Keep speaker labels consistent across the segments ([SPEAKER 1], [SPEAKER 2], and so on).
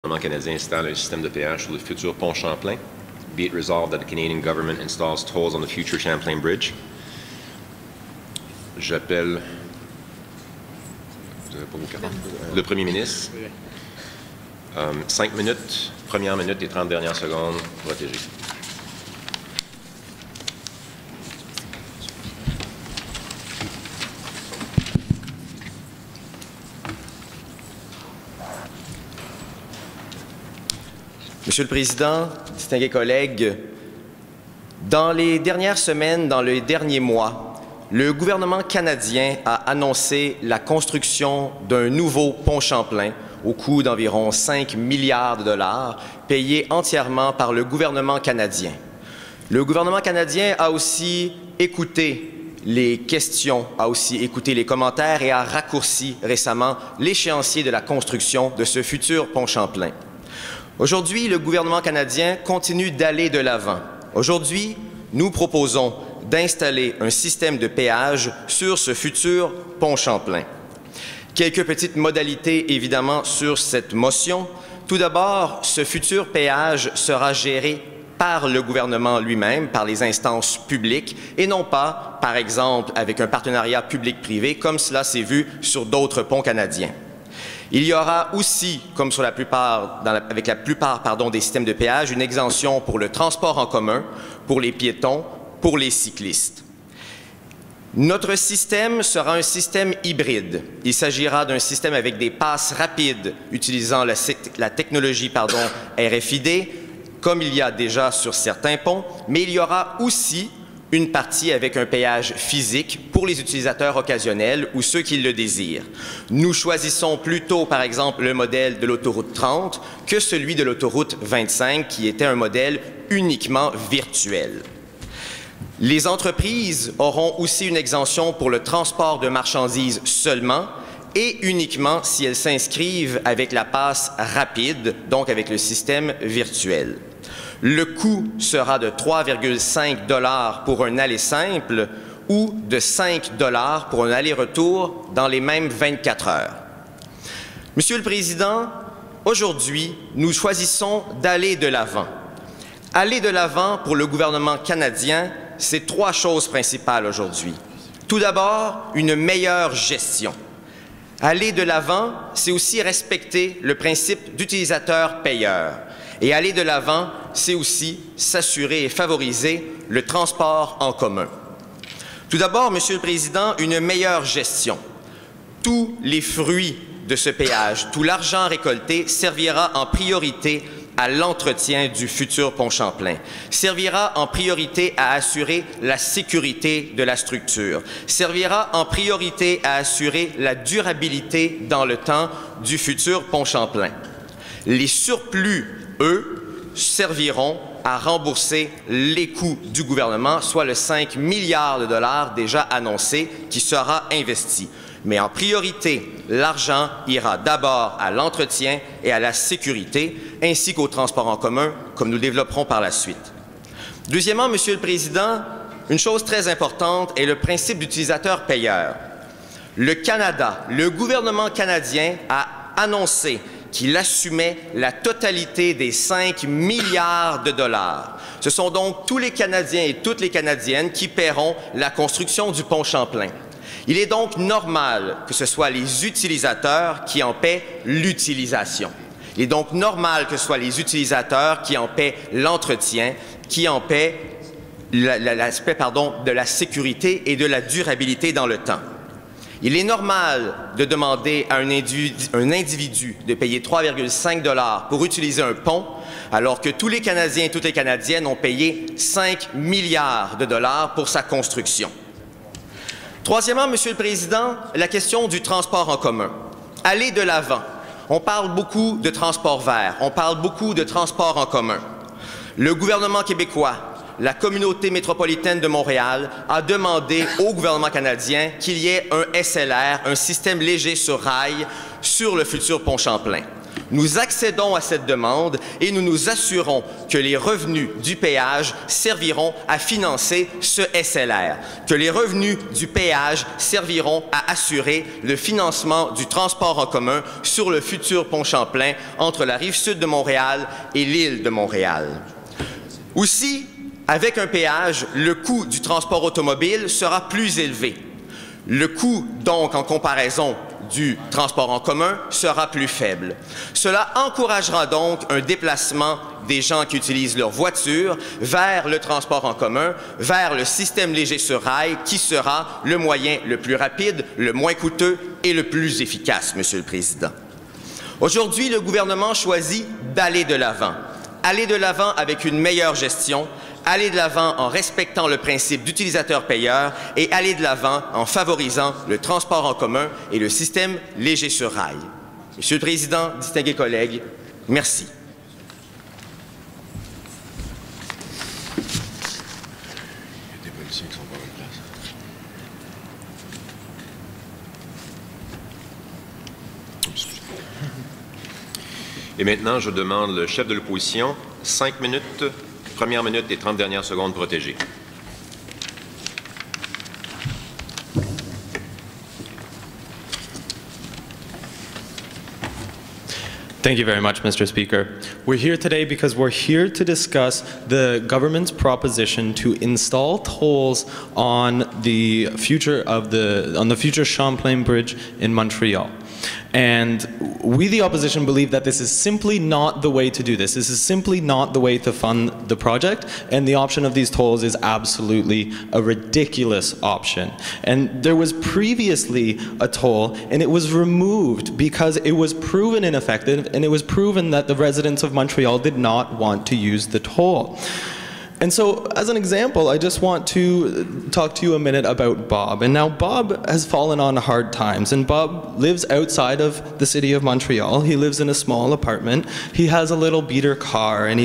[SPEAKER 1] Le gouvernement canadien installe un système de péage sur le futur pont Champlain. Be it resolved that the Canadian government installs tolls on the future Champlain Bridge. J'appelle le Premier ministre. 5 minutes, première minute et 30 dernières secondes protégées.
[SPEAKER 2] Monsieur le Président, distingués collègues, dans les dernières semaines, dans les derniers mois, le gouvernement canadien a annoncé la construction d'un nouveau pont Champlain au coût d'environ 5 milliards de dollars, payé entièrement par le gouvernement canadien. Le gouvernement canadien a aussi écouté les questions, a aussi écouté les commentaires et a raccourci récemment l'échéancier de la construction de ce futur pont Champlain. Aujourd'hui, le gouvernement canadien continue d'aller de l'avant. Aujourd'hui, nous proposons d'installer un système de péage sur ce futur pont Champlain. Quelques petites modalités, évidemment, sur cette motion. Tout d'abord, ce futur péage sera géré par le gouvernement lui-même, par les instances publiques, et non pas, par exemple, avec un partenariat public-privé, comme cela s'est vu sur d'autres ponts canadiens. Il y aura aussi, comme sur avec la plupart des systèmes de péage, une exemption pour le transport en commun, pour les piétons, pour les cyclistes. Notre système sera un système hybride. Il s'agira d'un système avec des passes rapides utilisant la technologie RFID, comme il y a déjà sur certains ponts, mais il y aura aussi une partie avec un péage physique pour les utilisateurs occasionnels ou ceux qui le désirent. Nous choisissons plutôt, par exemple, le modèle de l'autoroute 30 que celui de l'autoroute 25, qui était un modèle uniquement virtuel. Les entreprises auront aussi une exemption pour le transport de marchandises seulement et uniquement si elles s'inscrivent avec la passe rapide, donc avec le système virtuel. Le coût sera de 3,5 $ pour un aller simple ou de 5 $ pour un aller-retour dans les mêmes 24 heures. Monsieur le Président, aujourd'hui, nous choisissons d'aller de l'avant. Aller de l'avant pour le gouvernement canadien, c'est 3 choses principales aujourd'hui. Tout d'abord, une meilleure gestion. Aller de l'avant, c'est aussi respecter le principe d'utilisateur-payeur. Et aller de l'avant, c'est aussi s'assurer et favoriser le transport en commun. Tout d'abord, Monsieur le Président, une meilleure gestion. Tous les fruits de ce péage, tout l'argent récolté servira en priorité à l'entretien du futur pont Champlain, servira en priorité à assurer la sécurité de la structure, servira en priorité à assurer la durabilité dans le temps du futur pont Champlain. Les surplus, eux, serviront à rembourser les coûts du gouvernement, soit le 5 milliards de dollars déjà annoncé qui sera investi. Mais en priorité, l'argent ira d'abord à l'entretien et à la sécurité, ainsi qu'au transport en commun, comme nous le développerons par la suite. Deuxièmement, Monsieur le Président, une chose très importante est le principe d'utilisateur-payeur. Le Canada, le gouvernement canadien a annoncé qu'il assumait la totalité des 5 milliards de dollars. Ce sont donc tous les Canadiens et toutes les Canadiennes qui paieront la construction du pont Champlain. Il est donc normal que ce soit les utilisateurs qui en paient l'utilisation. Il est donc normal que ce soit les utilisateurs qui en paient l'entretien, qui en paient l'aspect de la sécurité et de la durabilité dans le temps. Il est normal de demander à un individu de payer 3,5 $ pour utiliser un pont, alors que tous les Canadiens et toutes les Canadiennes ont payé 5 milliards de dollars pour sa construction. Troisièmement, Monsieur le Président, la question du transport en commun. Aller de l'avant. On parle beaucoup de transport vert, on parle beaucoup de transport en commun. Le gouvernement québécois, la communauté métropolitaine de Montréal a demandé au gouvernement canadien qu'il y ait un SLR, un système léger sur rail, sur le futur pont Champlain. Nous accédons à cette demande et nous nous assurons que les revenus du péage serviront à financer ce SLR, que les revenus du péage serviront à assurer le financement du transport en commun sur le futur pont Champlain entre la rive sud de Montréal et l'île de Montréal. Aussi, avec un péage, le coût du transport automobile sera plus élevé. Le coût, donc, en comparaison du transport en commun, sera plus faible. Cela encouragera donc un déplacement des gens qui utilisent leur voiture vers le transport en commun, vers le système léger sur rail, qui sera le moyen le plus rapide, le moins coûteux et le plus efficace, Monsieur le Président. Aujourd'hui, le gouvernement choisit d'aller de l'avant. Aller de l'avant avec une meilleure gestion, aller de l'avant en respectant le principe d'utilisateur-payeur et aller de l'avant en favorisant le transport en commun et le système léger sur rail. Monsieur le Président, distingués collègues, merci.
[SPEAKER 1] Et maintenant, je demande le chef de l'opposition, 5 minutes, première minute et 30 dernières secondes protégées.
[SPEAKER 3] Thank you very much, Mr. Speaker. We're here today because we're here to discuss the government's proposition to install tolls on the future Champlain Bridge in Montreal. And we, the opposition, believe that this is simply not the way to do this. This is simply not the way to fund the project, and the option of these tolls is absolutely a ridiculous option. And there was previously a toll, and it was removed because it was proven ineffective, and it was proven that the residents of Montreal did not want to use the toll. And so, as an example, I just want to talk to you a minute about Bob. And now Bob has fallen on hard times, and Bob lives outside of the city of Montreal. He lives in a small apartment. He has a little beater car, and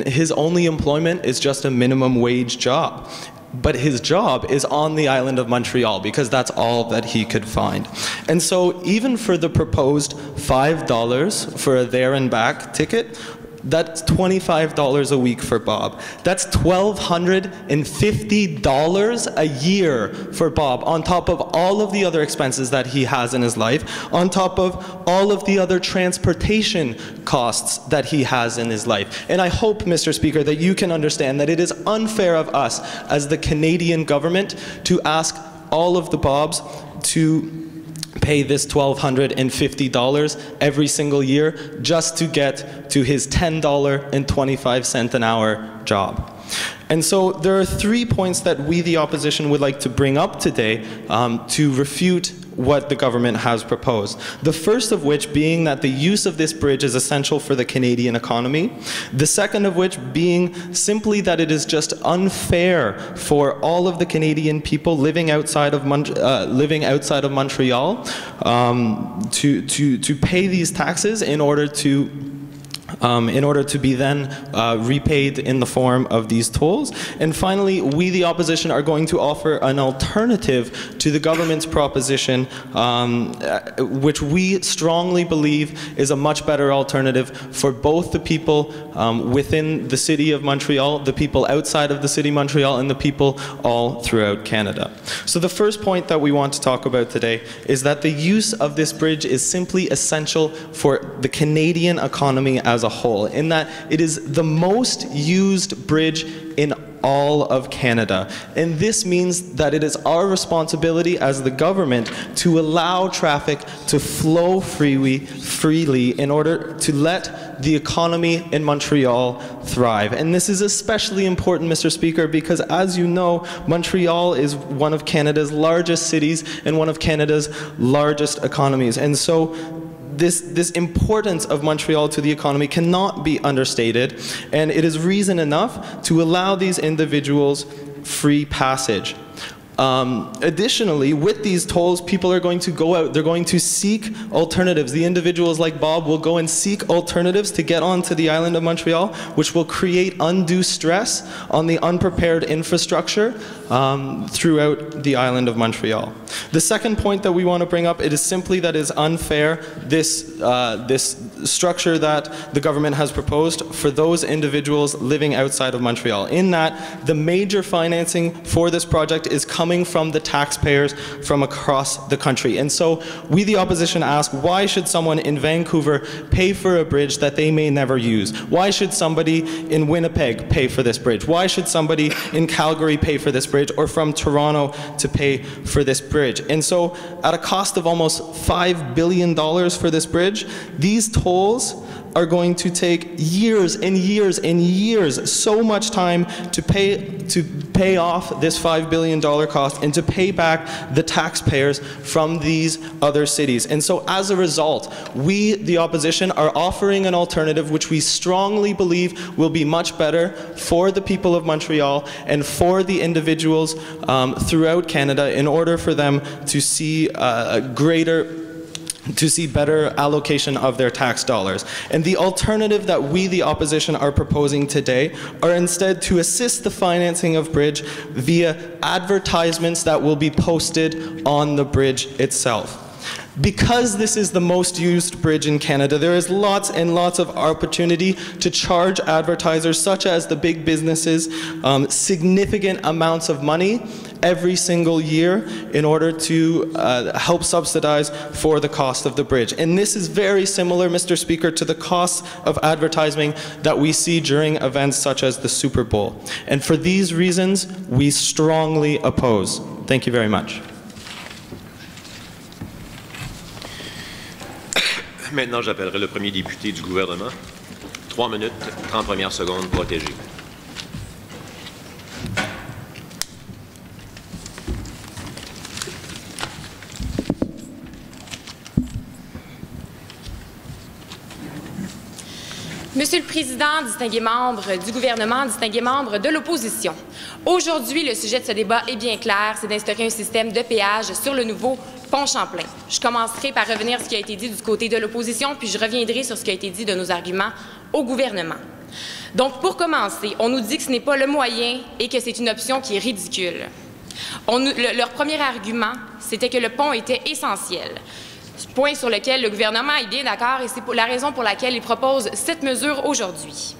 [SPEAKER 3] his only employment is just a minimum wage job. But his job is on the island of Montreal because that's all that he could find. And so even for the proposed $5 for a there and back ticket, that's $25 a week for Bob. That's $1,250 a year for Bob, on top of all of the other expenses that he has in his life, on top of all of the other transportation costs that he has in his life. And I hope, Mr. Speaker, that you can understand that it is unfair of us as the Canadian government to ask all of the Bobs to pay this $1,250 every single year just to get to his $10.25 an hour job. And so there are 3 points that we, the opposition, would like to bring up today to refute what the government has proposed. The first of which being that the use of this bridge is essential for the Canadian economy. The second of which being simply that it is just unfair for all of the Canadian people living outside of Montreal to pay these taxes in order to be then repaid in the form of these tolls. And finally, we, the opposition, are going to offer an alternative to the government's proposition, which we strongly believe is a much better alternative for both the people within the city of Montreal, the people outside of the city of Montreal, and the people all throughout Canada. So the first point that we want to talk about today is that the use of this bridge is simply essential for the Canadian economy as a whole, in that it is the most used bridge in all of Canada. And this means that it is our responsibility as the government to allow traffic to flow freely in order to let the economy in Montreal thrive. And this is especially important, Mr. Speaker, because as you know, Montreal is one of Canada's largest cities and one of Canada's largest economies. And so this importance of Montreal to the economy cannot be understated, and it is reason enough to allow these individuals free passage. Additionally, with these tolls, people are going to go out, they're going to seek alternatives. The individuals like Bob will go and seek alternatives to get onto the island of Montreal, which will create undue stress on the unprepared infrastructure throughout the island of Montreal. The second point that we want to bring up, it is simply that it is unfair, this structure that the government has proposed for those individuals living outside of Montreal, in that the major financing for this project is coming from the taxpayers from across the country. And so we, the opposition, ask, why should someone in Vancouver pay for a bridge that they may never use? Why should somebody in Winnipeg pay for this bridge? Why should somebody in Calgary pay for this bridge, or from Toronto to pay for this bridge? And so at a cost of almost $5 billion for this bridge, these tolls are going to take years and years and years, so much time to pay off this $5 billion cost and to pay back the taxpayers from these other cities. And so as a result, we, the opposition, are offering an alternative which we strongly believe will be much better for the people of Montreal and for the individuals throughout Canada, in order for them to see better allocation of their tax dollars. And the alternative that we, the opposition, are proposing today are instead to assist the financing of bridge via advertisements that will be posted on the bridge itself. Because this is the most used bridge in Canada, there is lots and lots of opportunity to charge advertisers, such as the big businesses, significant amounts of money every single year in order to help subsidize for the cost of the bridge. And this is very similar, Mr. Speaker, to the costs of advertising that we see during events such as the Super Bowl. And for these reasons, we strongly oppose. Thank you very much.
[SPEAKER 1] Maintenant, j'appellerai le premier député du gouvernement. 3 minutes, 30 premières secondes protégées.
[SPEAKER 4] Monsieur le Président, distingués membres du gouvernement, distingués membres de l'opposition, aujourd'hui, le sujet de ce débat est bien clair, c'est d'instaurer un système de péage sur le nouveau pont Champlain. Je commencerai par revenir sur ce qui a été dit du côté de l'opposition, puis je reviendrai sur ce qui a été dit de nos arguments au gouvernement. Donc, pour commencer, on nous dit que ce n'est pas le moyen et que c'est une option qui est ridicule. Leur premier argument, c'était que le pont était essentiel. Point sur lequel le gouvernement est bien d'accord, et c'est la raison pour laquelle il propose cette mesure aujourd'hui.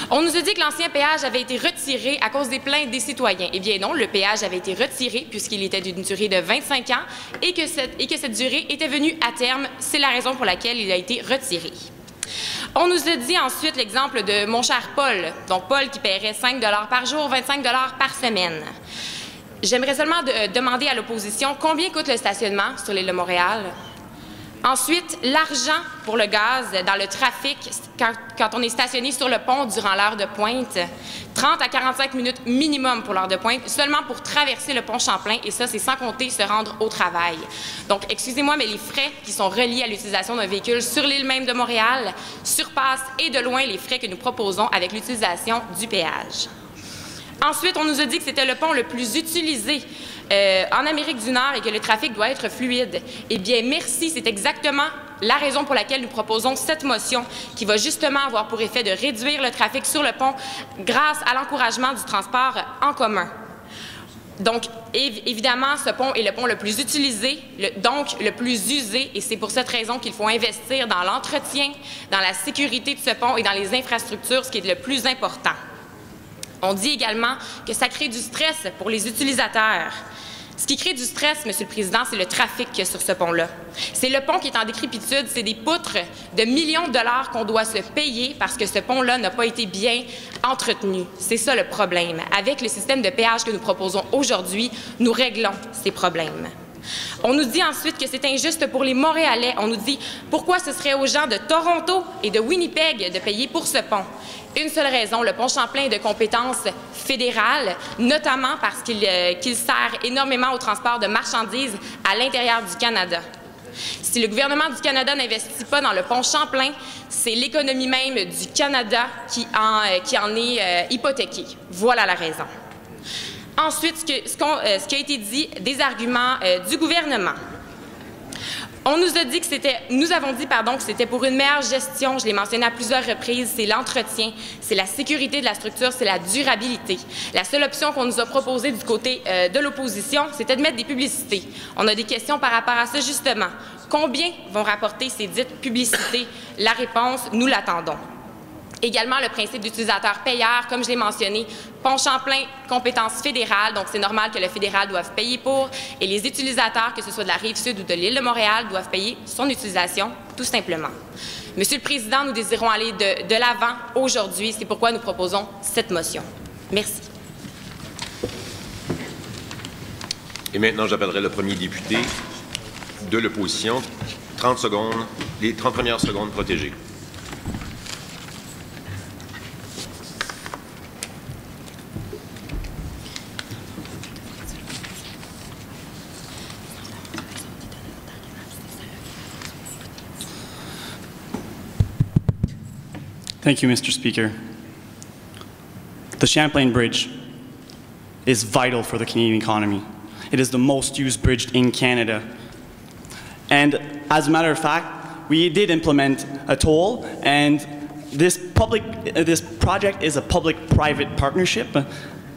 [SPEAKER 4] On nous a dit que l'ancien péage avait été retiré à cause des plaintes des citoyens. Eh bien non, le péage avait été retiré puisqu'il était d'une durée de 25 ans et que cette durée était venue à terme. C'est la raison pour laquelle il a été retiré. On nous a dit ensuite l'exemple de mon cher Paul, donc Paul qui paierait 5 $ par jour, 25 $ par semaine. J'aimerais seulement demander à l'opposition combien coûte le stationnement sur l'île de Montréal. Ensuite, l'argent pour le gaz dans le trafic quand on est stationné sur le pont durant l'heure de pointe. 30 à 45 minutes minimum pour l'heure de pointe, seulement pour traverser le pont Champlain, et ça, c'est sans compter se rendre au travail. Donc, excusez-moi, mais les frais qui sont reliés à l'utilisation d'un véhicule sur l'île même de Montréal surpassent et de loin les frais que nous proposons avec l'utilisation du péage. Ensuite, on nous a dit que c'était le pont le plus utilisé en Amérique du Nord et que le trafic doit être fluide. Eh bien, merci, c'est exactement la raison pour laquelle nous proposons cette motion qui va justement avoir pour effet de réduire le trafic sur le pont grâce à l'encouragement du transport en commun. Donc, évidemment, ce pont est le pont le plus utilisé, donc le plus usé, et c'est pour cette raison qu'il faut investir dans l'entretien, dans la sécurité de ce pont et dans les infrastructures, ce qui est le plus important. On dit également que ça crée du stress pour les utilisateurs. Ce qui crée du stress, Monsieur le Président, c'est le trafic qu'il y a sur ce pont-là. C'est le pont qui est en décrépitude, c'est des poutres de millions de dollars qu'on doit se payer parce que ce pont-là n'a pas été bien entretenu. C'est ça le problème. Avec le système de péage que nous proposons aujourd'hui, nous réglons ces problèmes. On nous dit ensuite que c'est injuste pour les Montréalais. On nous dit pourquoi ce serait aux gens de Toronto et de Winnipeg de payer pour ce pont. Une seule raison, le pont Champlain est de compétence fédérale, notamment parce qu'il sert énormément au transport de marchandises à l'intérieur du Canada. Si le gouvernement du Canada n'investit pas dans le pont Champlain, c'est l'économie même du Canada qui en est hypothéquée. Voilà la raison. Ensuite, ce qui a été dit des arguments du gouvernement. On nous a dit que nous avons dit que c'était pour une meilleure gestion, je l'ai mentionné à plusieurs reprises, c'est l'entretien, c'est la sécurité de la structure, c'est la durabilité. La seule option qu'on nous a proposée du côté de l'opposition, c'était de mettre des publicités. On a des questions par rapport à ça justement. Combien vont rapporter ces dites publicités? La réponse, nous l'attendons. Également, le principe d'utilisateur-payeur, comme je l'ai mentionné, Pont-Champlain, compétence fédérale, donc c'est normal que le fédéral doive payer pour, et les utilisateurs, que ce soit de la Rive-Sud ou de l'île de Montréal, doivent payer son utilisation, tout simplement. Monsieur le Président, nous désirons aller de l'avant aujourd'hui, c'est pourquoi nous proposons cette motion. Merci.
[SPEAKER 1] Et maintenant, j'appellerai le premier député de l'opposition. 30 secondes, les 30 premières secondes protégées.
[SPEAKER 5] Thank you, Mr. Speaker. The Champlain Bridge is vital for the Canadian economy. It is the most used bridge in Canada. And as a matter of fact, we did implement a toll, and this project is a public-private partnership.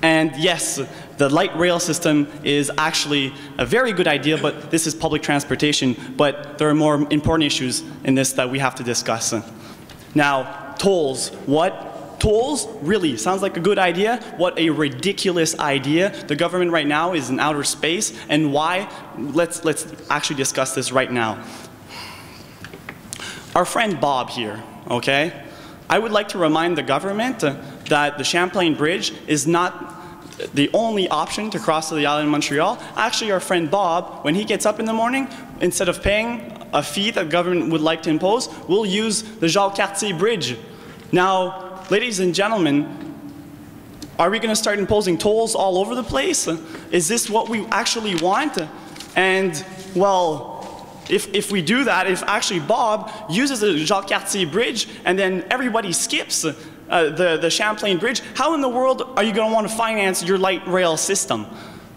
[SPEAKER 5] And yes, the light rail system is actually a very good idea, but this is public transportation. But there are more important issues in this that we have to discuss. Now, tolls. What? Tolls? Really? Sounds like a good idea? What a ridiculous idea. The government right now is in outer space. And why? Let's actually discuss this right now. Our friend Bob here, okay? I would like to remind the government that the Champlain Bridge is not the only option to cross to the island of Montreal. Actually, our friend Bob, when he gets up in the morning, instead of paying a fee that the government would like to impose, will use the Jacques-Cartier Bridge. Now, ladies and gentlemen, are we going to start imposing tolls all over the place? Is this what we actually want? And, well, if we do that, if actually Bob uses the Jacques-Cartier Bridge and then everybody skips the Champlain Bridge, how in the world are you going to want to finance your light rail system?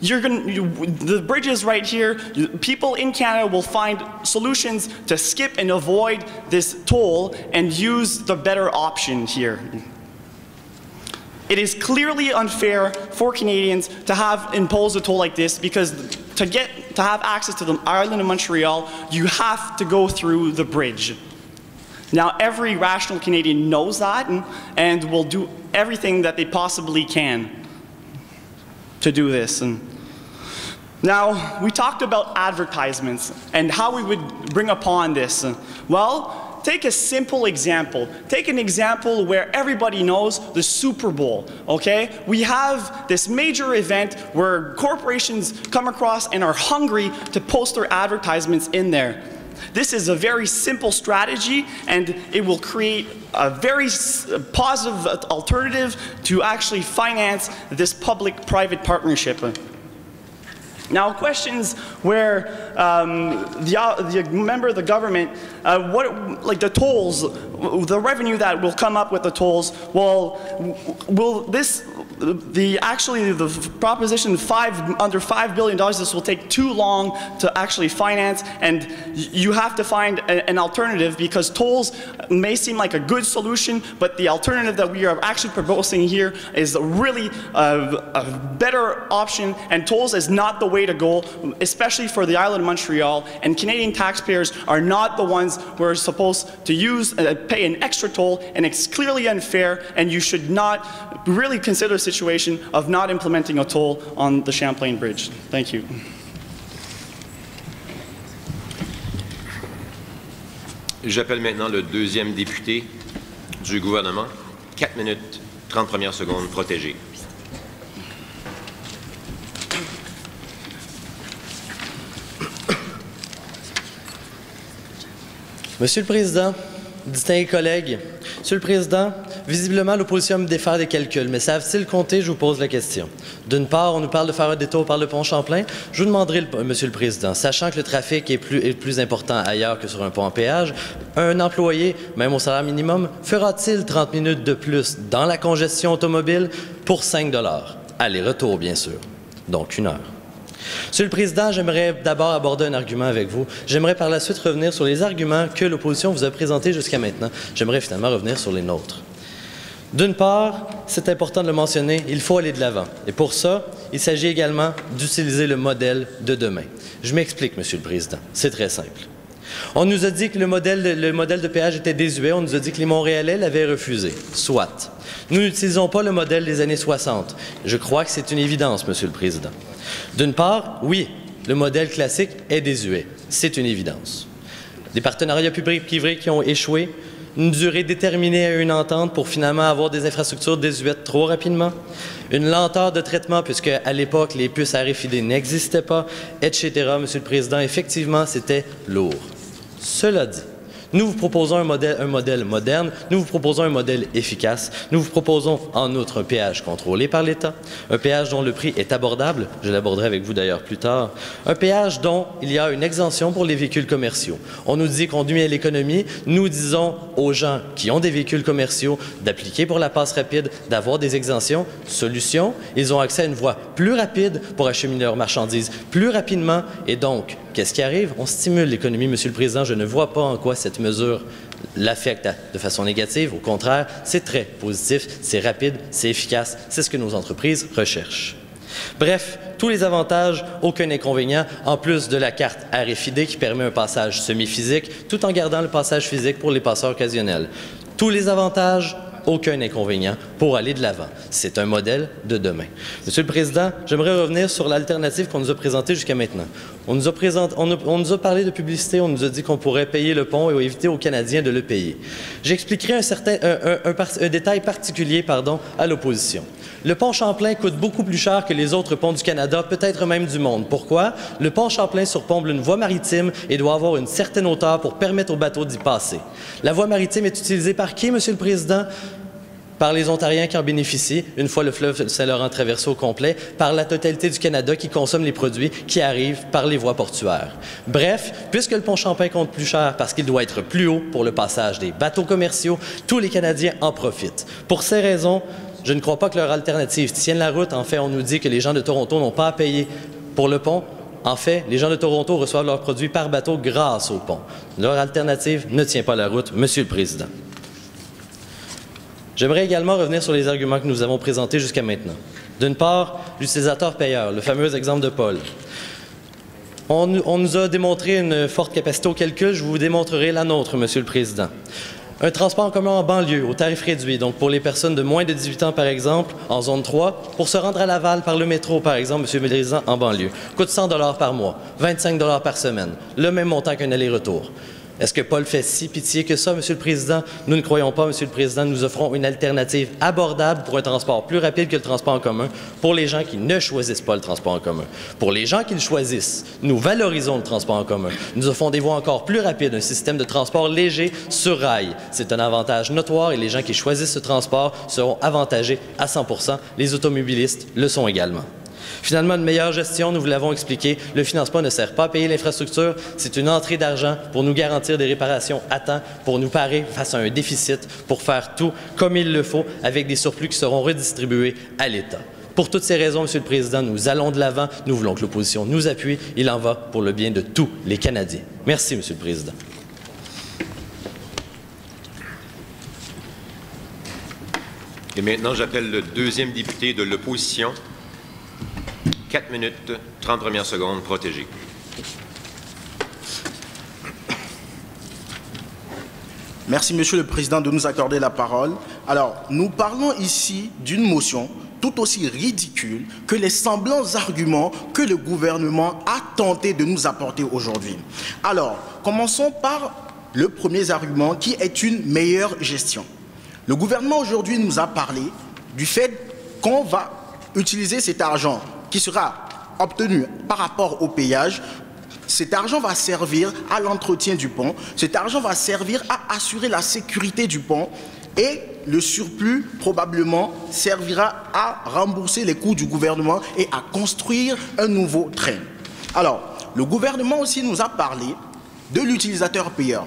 [SPEAKER 5] The bridge is right here. People in Canada will find solutions to skip and avoid this toll and use the better option here. It is clearly unfair for Canadians to have imposed a toll like this because to have access to the island of Montreal, you have to go through the bridge. Now, every rational Canadian knows that and will do everything that they possibly can to do this. And now, we talked about advertisements and how we would bring upon this. Well, take a simple example. Take an example where everybody knows the Super Bowl, okay? We have this major event where corporations come across and are hungry to post their advertisements in there. This is a very simple strategy, and it will create a very positive alternative to actually finance this public-private partnership. Now, questions where the member of the government, like the tolls, the revenue that will come up with the tolls, well, will this, the proposition under $5 billion, this will take too long to actually finance, and you have to find an alternative because tolls may seem like a good solution, but the alternative that we are actually proposing here is really a better option, and tolls is not the way to go, especially for the island of Montreal, and Canadian taxpayers are not the ones who are supposed to pay an extra toll, and it's clearly unfair, and you should not really consider a situation of not implementing a toll on the Champlain Bridge. Thank you.
[SPEAKER 1] J'appelle maintenant le deuxième député du gouvernement. 4 minutes, 30 premières secondes protégées.
[SPEAKER 6] Monsieur le Président, distingués collègues, Monsieur le Président, visiblement l'opposition me défère des calculs, mais savent-ils compter? Je vous pose la question. D'une part, on nous parle de faire un détour par le pont Champlain. Je vous demanderai, Monsieur le Président, sachant que le trafic est plus important ailleurs que sur un pont en péage, un employé, même au salaire minimum, fera-t-il 30 minutes de plus dans la congestion automobile pour 5 $? Aller-retour, bien sûr. donc 1 heure. Monsieur le Président, j'aimerais d'abord aborder un argument avec vous. J'aimerais par la suite revenir sur les arguments que l'opposition vous a présentés jusqu'à maintenant. J'aimerais finalement revenir sur les nôtres. D'une part, c'est important de le mentionner, il faut aller de l'avant. Et pour ça, il s'agit également d'utiliser le modèle de demain. Je m'explique, Monsieur le Président. C'est très simple. On nous a dit que le modèle de péage était désuet. On nous a dit que les Montréalais l'avaient refusé. Soit. Nous n'utilisons pas le modèle des années 60. Je crois que c'est une évidence, Monsieur le Président. D'une part, oui, le modèle classique est désuet. C'est une évidence. Des partenariats publics-privés qui ont échoué, une durée déterminée à une entente pour finalement avoir des infrastructures désuètes trop rapidement, une lenteur de traitement puisque à l'époque les puces RFID n'existaient pas, etc. Monsieur le Président, effectivement, c'était lourd. Cela dit, nous vous proposons un modèle moderne, nous vous proposons un modèle efficace, nous vous proposons en outre un péage contrôlé par l'État, un péage dont le prix est abordable, je l'aborderai avec vous d'ailleurs plus tard, un péage dont il y a une exemption pour les véhicules commerciaux. On nous dit qu'on nuit à l'économie, nous disons aux gens qui ont des véhicules commerciaux d'appliquer pour la passe rapide, d'avoir des exemptions. Solution, ils ont accès à une voie plus rapide pour acheminer leurs marchandises plus rapidement et donc, qu'est-ce qui arrive? On stimule l'économie, Monsieur le Président. Je ne vois pas en quoi cette mesure l'affecte de façon négative. Au contraire, c'est très positif, c'est rapide, c'est efficace. C'est ce que nos entreprises recherchent. Bref, tous les avantages, aucun inconvénient, en plus de la carte RFID qui permet un passage semi-physique, tout en gardant le passage physique pour les passeurs occasionnels. Tous les avantages, aucun inconvénient pour aller de l'avant. C'est un modèle de demain. Monsieur le Président, j'aimerais revenir sur l'alternative qu'on nous a présentée jusqu'à maintenant. On nous a parlé de publicité, on nous a dit qu'on pourrait payer le pont et éviter aux Canadiens de le payer. J'expliquerai un détail particulier à l'opposition. Le pont Champlain coûte beaucoup plus cher que les autres ponts du Canada, peut-être même du monde. Pourquoi? Le pont Champlain surplombe une voie maritime et doit avoir une certaine hauteur pour permettre aux bateaux d'y passer. La voie maritime est utilisée par qui, Monsieur le Président? Par les Ontariens qui en bénéficient, une fois le fleuve Saint-Laurent traversé au complet, par la totalité du Canada qui consomme les produits qui arrivent par les voies portuaires. Bref, puisque le pont Champlain coûte plus cher parce qu'il doit être plus haut pour le passage des bateaux commerciaux, tous les Canadiens en profitent. Pour ces raisons, je ne crois pas que leur alternative tienne la route. En fait, on nous dit que les gens de Toronto n'ont pas à payer pour le pont. En fait, les gens de Toronto reçoivent leurs produits par bateau grâce au pont. Leur alternative ne tient pas la route, Monsieur le Président. J'aimerais également revenir sur les arguments que nous avons présentés jusqu'à maintenant. D'une part, l'utilisateur-payeur, le fameux exemple de Paul. On nous a démontré une forte capacité au calcul, je vous démontrerai la nôtre, Monsieur le Président. Un transport en commun en banlieue, au tarif réduit, donc pour les personnes de moins de 18 ans, par exemple, en zone 3, pour se rendre à Laval par le métro, par exemple, Monsieur le Président, en banlieue, coûte 100 $ par mois, 25 $ par semaine, le même montant qu'un aller-retour. Est-ce que Paul fait si pitié que ça, Monsieur le Président? Nous ne croyons pas, Monsieur le Président. Nous offrons une alternative abordable pour un transport plus rapide que le transport en commun pour les gens qui ne choisissent pas le transport en commun. Pour les gens qui le choisissent, nous valorisons le transport en commun. Nous offrons des voies encore plus rapides, un système de transport léger sur rail. C'est un avantage notoire et les gens qui choisissent ce transport seront avantagés à 100%. Les automobilistes le sont également. Finalement, une meilleure gestion, nous vous l'avons expliqué, le financement ne sert pas à payer l'infrastructure, c'est une entrée d'argent pour nous garantir des réparations à temps, pour nous parer face à un déficit, pour faire tout comme il le faut, avec des surplus qui seront redistribués à l'État. Pour toutes ces raisons, Monsieur le Président, nous allons de l'avant, nous voulons que l'opposition nous appuie, il en va pour le bien de tous les Canadiens. Merci, Monsieur le Président.
[SPEAKER 1] Et maintenant, j'appelle le deuxième député de l'opposition. 4 minutes, 30 premières secondes, protégé.
[SPEAKER 7] Merci, Monsieur le Président, de nous accorder la parole. Alors, nous parlons ici d'une motion tout aussi ridicule que les semblants arguments que le gouvernement a tenté de nous apporter aujourd'hui. Alors, commençons par le premier argument qui est une meilleure gestion. Le gouvernement aujourd'hui nous a parlé du fait qu'on va utiliser cet argent qui sera obtenu par rapport au péage. Cet argent va servir à l'entretien du pont, cet argent va servir à assurer la sécurité du pont et le surplus probablement servira à rembourser les coûts du gouvernement et à construire un nouveau train. Alors, le gouvernement aussi nous a parlé de l'utilisateur payeur,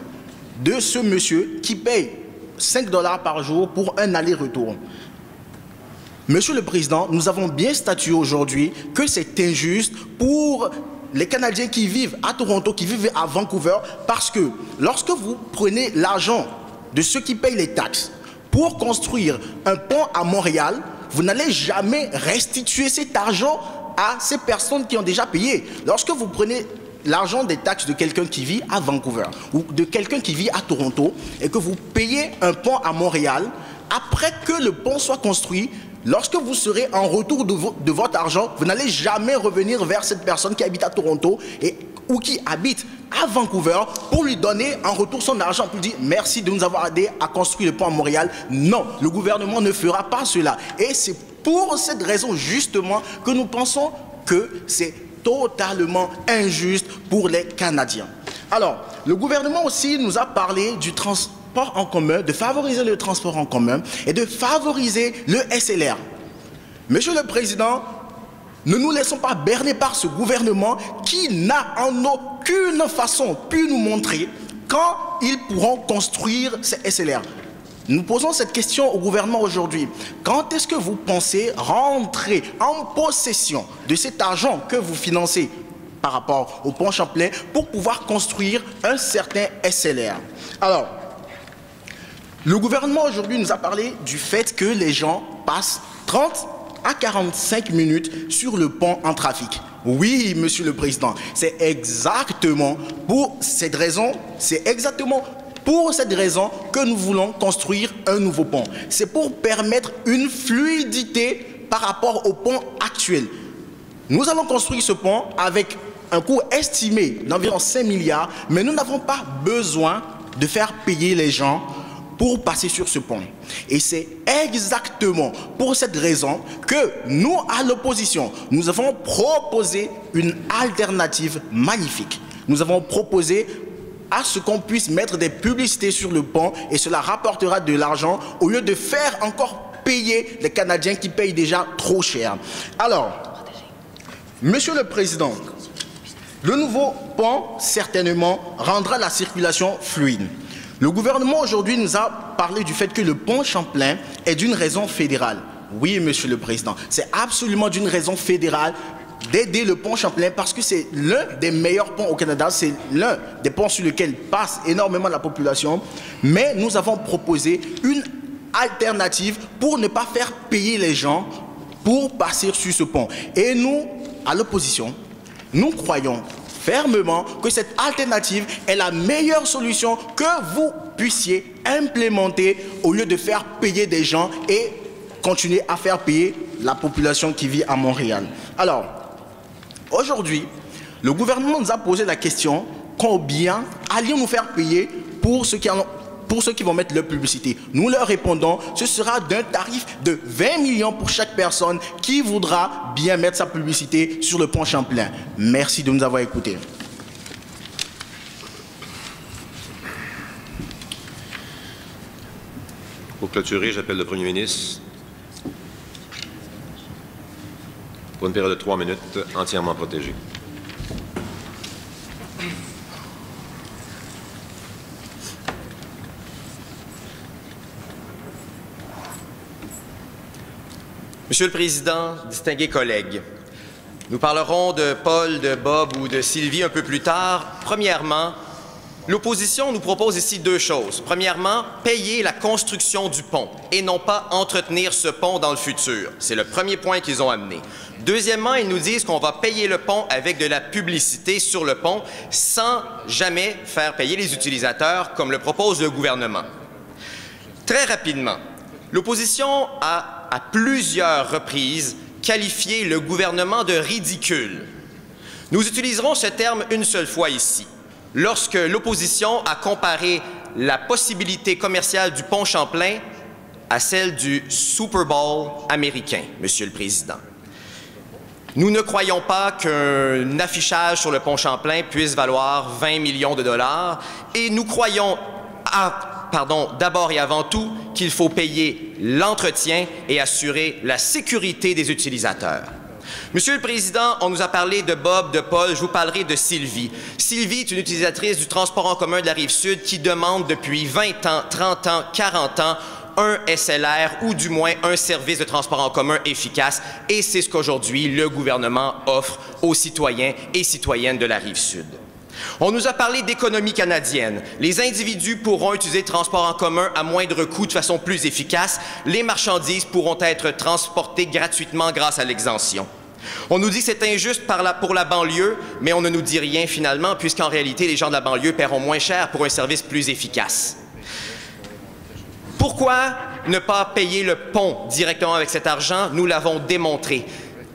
[SPEAKER 7] de ce monsieur qui paye 5 $ par jour pour un aller-retour. Monsieur le Président, nous avons bien statué aujourd'hui que c'est injuste pour les Canadiens qui vivent à Toronto, qui vivent à Vancouver, parce que lorsque vous prenez l'argent de ceux qui payent les taxes pour construire un pont à Montréal, vous n'allez jamais restituer cet argent à ces personnes qui ont déjà payé. Lorsque vous prenez l'argent des taxes de quelqu'un qui vit à Vancouver ou de quelqu'un qui vit à Toronto et que vous payez un pont à Montréal, après que le pont soit construit, lorsque vous serez en retour de votre argent, vous n'allez jamais revenir vers cette personne qui habite à Toronto ou qui habite à Vancouver pour lui donner en retour son argent, pour lui dire merci de nous avoir aidé à construire le pont à Montréal. Non, le gouvernement ne fera pas cela. Et c'est pour cette raison justement que nous pensons que c'est totalement injuste pour les Canadiens. Alors, le gouvernement aussi nous a parlé du transport en commun, de favoriser le transport en commun et de favoriser le SLR. Monsieur le Président, ne nous laissons pas berner par ce gouvernement qui n'a en aucune façon pu nous montrer quand ils pourront construire ces SLR. Nous posons cette question au gouvernement aujourd'hui. Quand est-ce que vous pensez rentrer en possession de cet argent que vous financez par rapport au pont Champlain pour pouvoir construire un certain SLR? Alors, le gouvernement aujourd'hui nous a parlé du fait que les gens passent 30 à 45 minutes sur le pont en trafic. Oui, Monsieur le Président, c'est exactement pour cette raison, que nous voulons construire un nouveau pont. C'est pour permettre une fluidité par rapport au pont actuel. Nous allons construire ce pont avec un coût estimé d'environ 5 milliards, mais nous n'avons pas besoin de faire payer les gens pour passer sur ce pont. Et c'est exactement pour cette raison que nous, à l'opposition, nous avons proposé une alternative magnifique. Nous avons proposé à ce qu'on puisse mettre des publicités sur le pont et cela rapportera de l'argent au lieu de faire encore payer les Canadiens qui payent déjà trop cher. Alors, Monsieur le Président, le nouveau pont certainement rendra la circulation fluide. Le gouvernement aujourd'hui nous a parlé du fait que le pont Champlain est d'une raison fédérale. Oui, Monsieur le Président, c'est absolument d'une raison fédérale d'aider le pont Champlain parce que c'est l'un des meilleurs ponts au Canada, c'est l'un des ponts sur lesquels passe énormément la population, mais nous avons proposé une alternative pour ne pas faire payer les gens pour passer sur ce pont. Et nous, à l'opposition, nous croyons fermement que cette alternative est la meilleure solution que vous puissiez implémenter au lieu de faire payer des gens et continuer à faire payer la population qui vit à Montréal. Alors, aujourd'hui, le gouvernement nous a posé la question combien allions-nous faire payer pour ceux qui vont mettre leur publicité. Nous leur répondons, ce sera d'un tarif de 20 millions pour chaque personne qui voudra bien mettre sa publicité sur le pont Champlain. Merci de nous avoir écoutés.
[SPEAKER 1] Pour clôturer, j'appelle le Premier ministre pour une période de 3 minutes entièrement protégée.
[SPEAKER 2] Monsieur le Président, distingués collègues, nous parlerons de Paul, de Bob ou de Sylvie un peu plus tard. Premièrement, l'opposition nous propose ici deux choses. Premièrement, payer la construction du pont et non pas entretenir ce pont dans le futur. C'est le premier point qu'ils ont amené. Deuxièmement, ils nous disent qu'on va payer le pont avec de la publicité sur le pont sans jamais faire payer les utilisateurs comme le propose le gouvernement. Très rapidement, l'opposition a à plusieurs reprises qualifié le gouvernement de ridicule. Nous utiliserons ce terme une seule fois ici, lorsque l'opposition a comparé la possibilité commerciale du pont Champlain à celle du Super Bowl américain, Monsieur le Président. Nous ne croyons pas qu'un affichage sur le pont Champlain puisse valoir 20 millions de dollars et nous croyons d'abord et avant tout qu'il faut payer l'entretien et assurer la sécurité des utilisateurs. Monsieur le Président, on nous a parlé de Bob, de Paul, je vous parlerai de Sylvie. Sylvie est une utilisatrice du transport en commun de la Rive-Sud qui demande depuis 20 ans, 30 ans, 40 ans un SLR ou du moins un service de transport en commun efficace, et c'est ce qu'aujourd'hui le gouvernement offre aux citoyens et citoyennes de la Rive-Sud. On nous a parlé d'économie canadienne. Les individus pourront utiliser le transport en commun à moindre coût de façon plus efficace. Les marchandises pourront être transportées gratuitement grâce à l'exemption. On nous dit que c'est injuste pour la banlieue, mais on ne nous dit rien finalement, puisqu'en réalité, les gens de la banlieue paieront moins cher pour un service plus efficace. Pourquoi ne pas payer le pont directement avec cet argent? Nous l'avons démontré.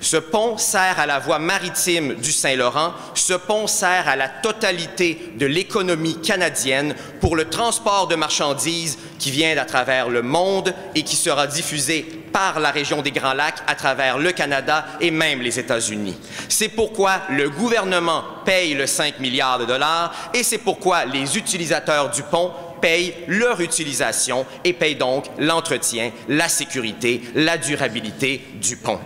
[SPEAKER 2] Ce pont sert à la voie maritime du Saint-Laurent. Ce pont sert à la totalité de l'économie canadienne pour le transport de marchandises qui vient à travers le monde et qui sera diffusé par la région des Grands Lacs à travers le Canada et même les États-Unis. C'est pourquoi le gouvernement paye le 5 milliards de dollars et c'est pourquoi les utilisateurs du pont payent leur utilisation et payent donc l'entretien, la sécurité, la durabilité du pont.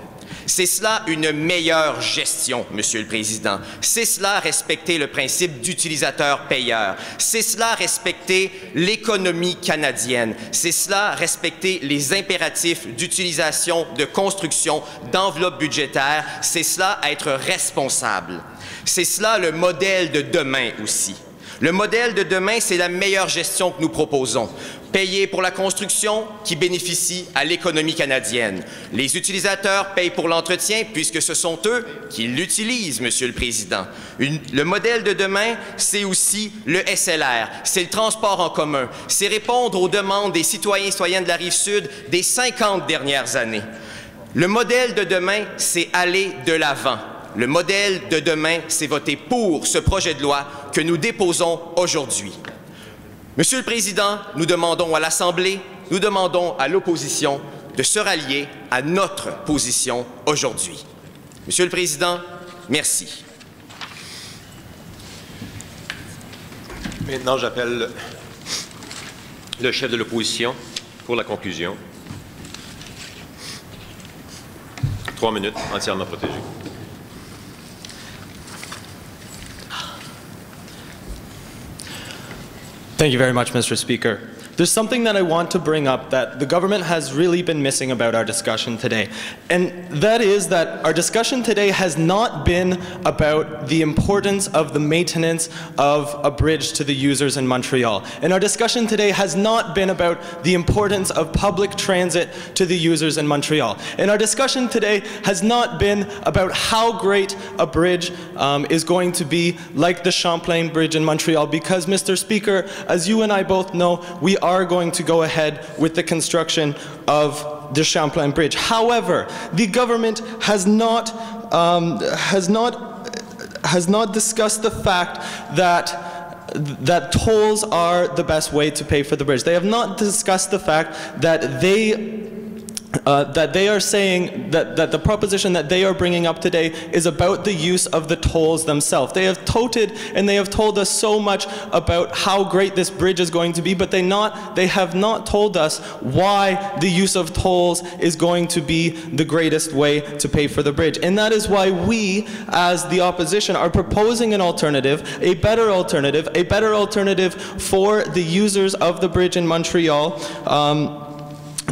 [SPEAKER 2] C'est cela une meilleure gestion, Monsieur le Président. C'est cela respecter le principe d'utilisateur-payeur. C'est cela respecter l'économie canadienne. C'est cela respecter les impératifs d'utilisation, de construction, d'enveloppe budgétaire. C'est cela être responsable. C'est cela le modèle de demain aussi. Le modèle de demain, c'est la meilleure gestion que nous proposons. Payer pour la construction qui bénéficie à l'économie canadienne. Les utilisateurs payent pour l'entretien puisque ce sont eux qui l'utilisent, Monsieur le Président. Le modèle de demain, c'est aussi le SLR, c'est le transport en commun. C'est répondre aux demandes des citoyens et citoyennes de la Rive-Sud des 50 dernières années. Le modèle de demain, c'est aller de l'avant. Le modèle de demain, c'est voter pour ce projet de loi que nous déposons aujourd'hui. Monsieur le Président, nous demandons à l'Assemblée, nous demandons à l'opposition de se rallier à notre position aujourd'hui. Monsieur le Président, merci.
[SPEAKER 1] Maintenant, j'appelle le chef de l'opposition pour la conclusion. 3 minutes, entièrement protégées.
[SPEAKER 3] Thank you very much, Mr. Speaker. There's something that I want to bring up that the government has really been missing about our discussion today. And that is that our discussion today has not been about the importance of the maintenance of a bridge to the users in Montreal. And our discussion today has not been about the importance of public transit to the users in Montreal. And our discussion today has not been about how great a bridge is going to be, like the Champlain Bridge in Montreal, because, Mr. Speaker, as you and I both know, we are going to go ahead with the construction of the Champlain Bridge. However, the government has not discussed the fact that tolls are the best way to pay for the bridge. They have not discussed the fact that they are saying that the proposition that they are bringing up today is about the use of the tolls themselves. They have touted and they have told us so much about how great this bridge is going to be, but they have not told us why the use of tolls is going to be the greatest way to pay for the bridge. And that is why we, as the opposition, are proposing an alternative, a better alternative for the users of the bridge in Montreal,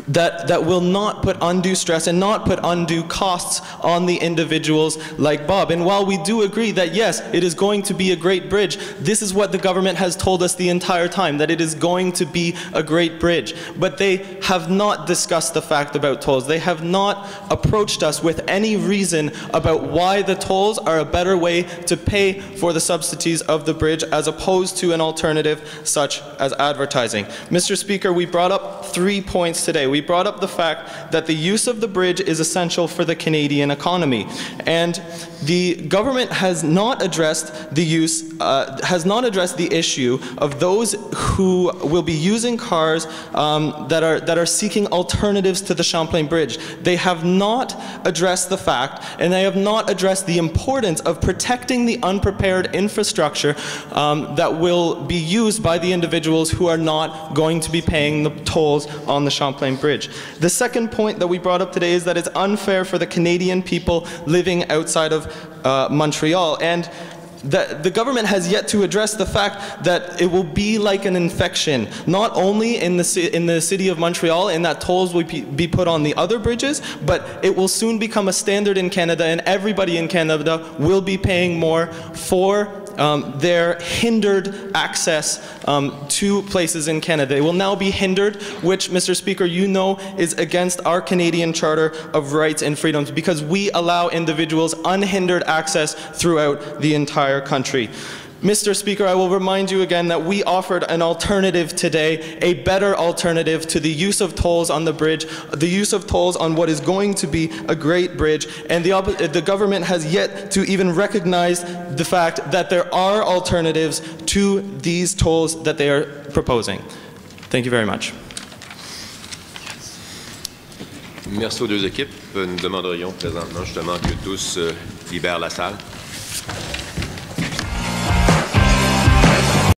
[SPEAKER 3] that will not put undue stress and not put undue costs on the individuals like Bob. And while we do agree that yes, it is going to be a great bridge, this is what the government has told us the entire time, that it is going to be a great bridge. But they have not discussed the fact about tolls. They have not approached us with any reason about why the tolls are a better way to pay for the subsidies of the bridge as opposed to an alternative such as advertising. Mr. Speaker, we brought up 3 points today. We brought up the fact that the use of the bridge is essential for the Canadian economy, and the government has not addressed the issue of those who will be using cars that are seeking alternatives to the Champlain Bridge. They have not addressed the fact, and they have not addressed the importance of protecting the unprepared infrastructure that will be used by the individuals who are not going to be paying the tolls on the Champlain Bridge. The second point that we brought up today is that it's unfair for the Canadian people living outside of Montreal. And that the government has yet to address the fact that it will be like an infection, not only in the city of Montreal, in that tolls will be put on the other bridges, but it will soon become a standard in Canada, and everybody in Canada will be paying more for their hindered access to places in Canada. It will now be hindered, which, Mr. Speaker, you know is against our Canadian Charter of Rights and Freedoms, because we allow individuals unhindered access throughout the entire country. Mr. Speaker, I will remind you again that we offered an alternative today, a better alternative to the use of tolls on the bridge, the use of tolls on what is going to be a great bridge, and the government has yet to even recognize the fact that there are alternatives to these tolls that they are proposing. Thank you very much.
[SPEAKER 1] Merci aux deux équipes. Nous demanderions présentement justement que tous libèrent la salle.